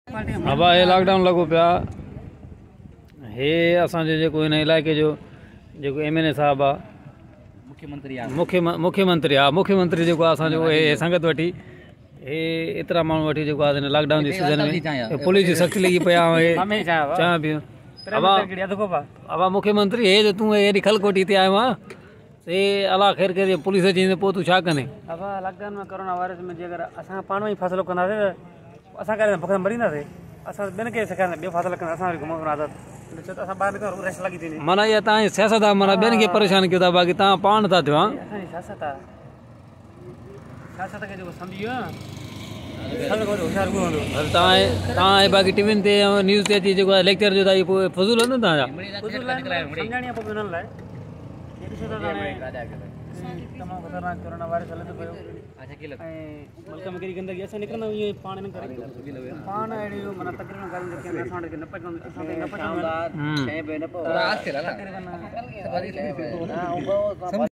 अब ये लॉकडाउन लगो पिया हे असांजे जेको इन इलाइक़े जो जेको MNA साहब आ मुख्यमंत्री जेको असांजो हे संगत वठी हे एतिरा माण्हू वठी जेको आहे लॉकडाउन जी सीज़न में पुलिस जी सख़्ती लगी पिया चवां पियो अब मुख्यमंत्री हे जो तूं हेॾी खलकोटी ते आयो आहे से अला ख़ैर करे पुलिस जी पोइ तूं छा कंदे। अब लॉकडाउन में कोरोना वायरस में जे अगर असां पाण में फ़ैसिलो कंदासीं त असां करे भुख मरींदासीं। असां ॿियनि खे सेखारींदा ॿियो फ़ैसिलो कंदा असां वरी घुमण आदत असां ॿाहिरि निकिरूं रेस्ट लॻी थी माना इहा तव्हांजी सियासत आहे माना ॿियनि खे परेशान कयो था बाक़ी तव्हां पाण था थियो हा असांजी सियासत आहे सियासत खे जेको सम्झी वियो होशियारु हूंदो तव्हां बाक़ी टीवियुनि ते न्यूज़ ते अची जेको आहे लेक्चर जो था पोइ फज़ूल हूंदो तव्हांजा सम्झाणी आहे पोइ उन्हनि लाइ तमामु ख़तरनाक कोरोना वायरस हले थो पियो ऐं मुल्क में कहिड़ी गंदगी असां निकिरंदा आहियूं इएं पाण हिननि करे पाण अहिड़ियूं माना तकरीबन ॻाल्हियूं जेके असां वटि न पचंदियूं असांखे न पचंदियूं